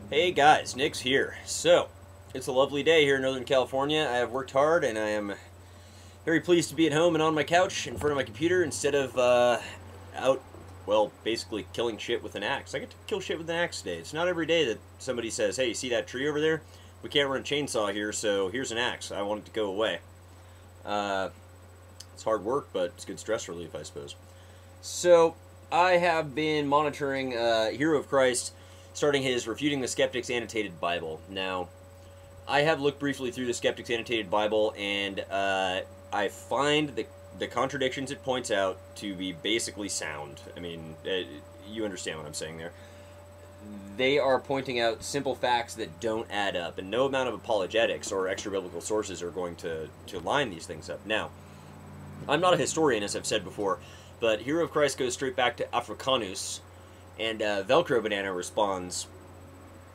Hey guys, Nick's here. So, it's a lovely day here in Northern California. I have worked hard and I am very pleased to be at home and on my couch in front of my computer instead of out, well, basically killing shit with an axe. I get to kill shit with an axe today. It's not every day that somebody says, hey, you see that tree over there? We can't run a chainsaw here, so here's an axe. I want it to go away. It's hard work, but it's good stress relief, I suppose. So, I have been monitoring Hero of Christ, starting his Refuting the Skeptic's Annotated Bible. Now, I have looked briefly through the Skeptic's Annotated Bible, and I find the contradictions it points out to be basically sound. I mean, you understand what I'm saying there. They are pointing out simple facts that don't add up, and no amount of apologetics or extra-biblical sources are going to line these things up. Now, I'm not a historian, as I've said before, but Hero of Christ goes straight back to Africanus, and VelcroBanana responds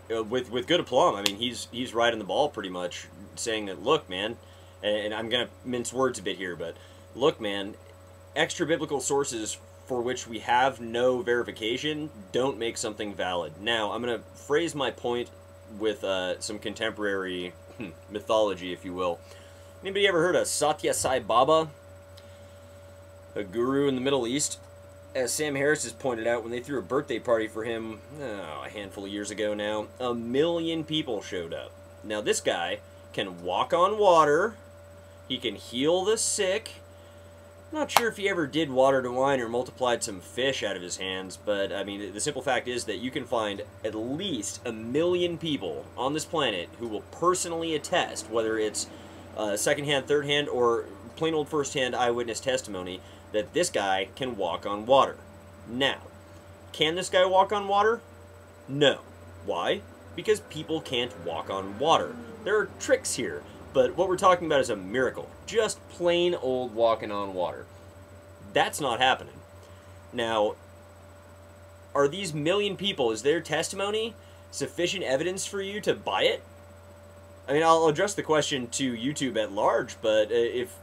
with good aplomb. I mean, he's right on the ball pretty much, saying that, look, man, and I'm going to mince words a bit here, but look, man, extra-biblical sources for which we have no verification don't make something valid. Now, I'm going to phrase my point with some contemporary mythology, if you will. Anybody ever heard of Satya Sai Baba, a guru in the Middle East? As Sam Harris has pointed out, when they threw a birthday party for him, a handful of years ago now, 1 million people showed up. Now, this guy can walk on water, he can heal the sick. I'm not sure if he ever did water to wine or multiplied some fish out of his hands, but, I mean, the simple fact is that you can find at least 1 million people on this planet who will personally attest, whether it's second-hand, third-hand, or plain old first-hand eyewitness testimony, that this guy can walk on water. Now, can this guy walk on water? No. Why? Because people can't walk on water. There are tricks here, but what we're talking about is a miracle. Just plain old walking on water. That's not happening. Now, are these 1 million people, is their testimony sufficient evidence for you to buy it? I mean, I'll address the question to YouTube at large, but if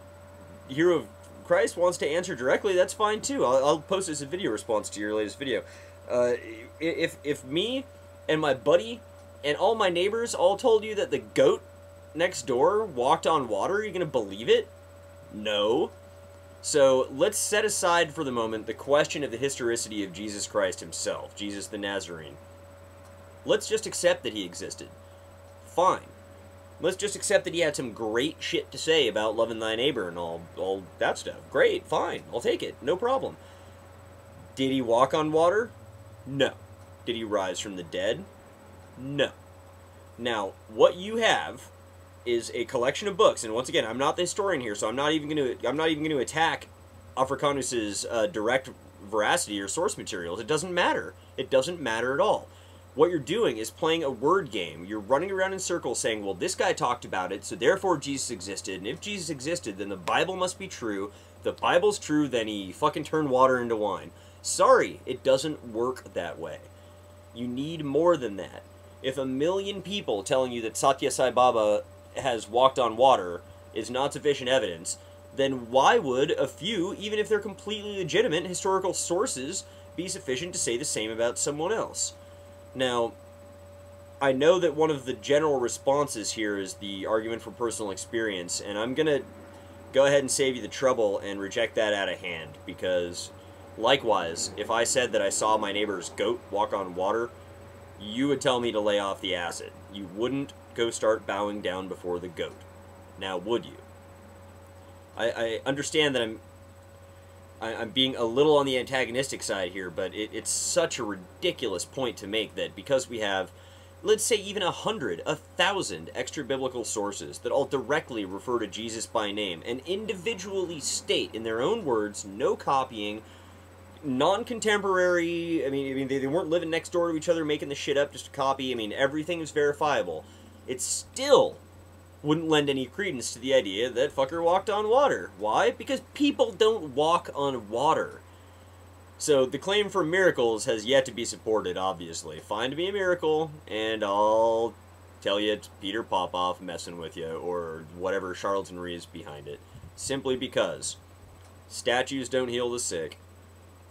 Hero of Christ wants to answer directly, that's fine too. I'll post this as a video response to your latest video. If me and my buddy and all my neighbors all told you that the goat next door walked on water, are you going to believe it? No. So let's set aside for the moment the question of the historicity of Jesus Christ himself, Jesus the Nazarene. Let's just accept that he existed. Fine. Let's just accept that he had some great shit to say about loving thy neighbor and all that stuff. Great, fine, I'll take it, no problem. Did he walk on water? No. Did he rise from the dead? No. Now, what you have is a collection of books, and once again, I'm not the historian here, so I'm not even going to attack Africanus's direct veracity or source materials. It doesn't matter. It doesn't matter at all. What you're doing is playing a word game. You're running around in circles saying, well, this guy talked about it, so therefore Jesus existed, and if Jesus existed, then the Bible must be true. If the Bible's true, then he fucking turned water into wine. Sorry, it doesn't work that way. You need more than that. If 1 million people telling you that Satya Sai Baba has walked on water is not sufficient evidence, then why would a few, even if they're completely legitimate historical sources, be sufficient to say the same about someone else? Now, I know that one of the general responses here is the argument for personal experience, and I'm going to go ahead and save you the trouble and reject that out of hand, because, likewise, if I said that I saw my neighbor's goat walk on water, you would tell me to lay off the acid. You wouldn't go start bowing down before the goat. Now, would you? I understand that I'm being a little on the antagonistic side here, but it's such a ridiculous point to make that because we have, let's say even 100, 1,000 extra-biblical sources that all directly refer to Jesus by name and individually state in their own words, no copying, non-contemporary, I mean they weren't living next door to each other making the shit up just to copy, I mean everything is verifiable. It still wouldn't lend any credence to the idea that fucker walked on water. Why? Because people don't walk on water. So the claim for miracles has yet to be supported, obviously. Find me a miracle, and I'll tell you it's Peter Popoff messing with you, or whatever charlatanry is behind it. Simply because statues don't heal the sick,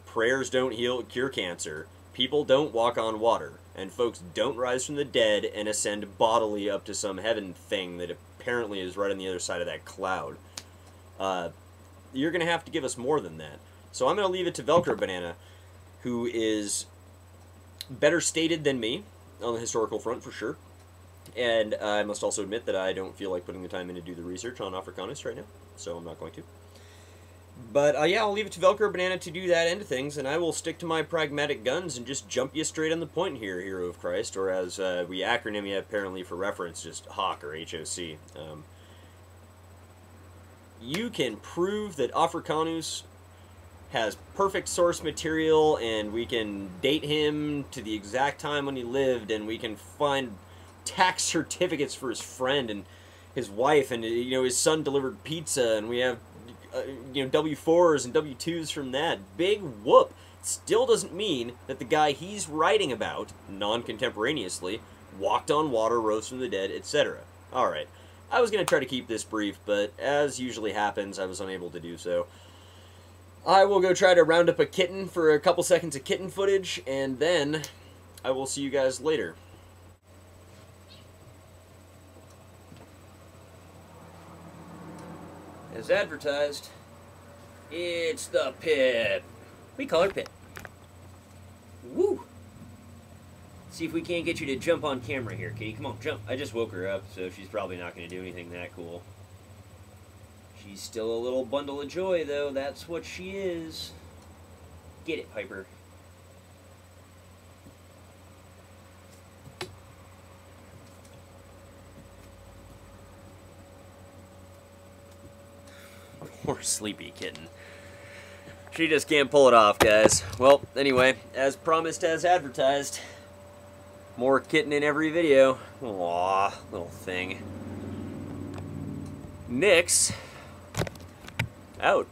prayers don't cure cancer, people don't walk on water. and folks don't rise from the dead and ascend bodily up to some heaven thing that apparently is right on the other side of that cloud. You're going to have to give us more than that. So I'm going to leave it to VelcroBanana, who is better stated than me on the historical front, for sure. And I must also admit that I don't feel like putting the time in to do the research on HeroOfChrist right now, so I'm not going to. But yeah, I'll leave it to VelcroBanana to do that end of things, and I will stick to my pragmatic guns and just jump you straight on the point here, HeroOfChrist, or as we acronym you apparently for reference, just HOC or HOC. You can prove that Africanus has perfect source material, and we can date him to the exact time when he lived, and we can find tax certificates for his friend and his wife, and his son delivered pizza, and we have W4s and W2s from that. Big whoop. Still doesn't mean that the guy he's writing about, non-contemporaneously, walked on water, rose from the dead, etc. Alright, I was going to try to keep this brief, but as usually happens, I was unable to do so. I will go try to round up a kitten for a couple seconds of kitten footage, and then I will see you guys later. As advertised, it's the pit. We call her Pit. Woo! See if we can't get you to jump on camera here, Kitty. Come on, jump. I just woke her up, so she's probably not going to do anything that cool. She's still a little bundle of joy, though. That's what she is. Get it, Piper. Poor sleepy kitten. She just can't pull it off, guys. Well, anyway, as promised, as advertised, more kitten in every video. Aww, little thing. Nix, out.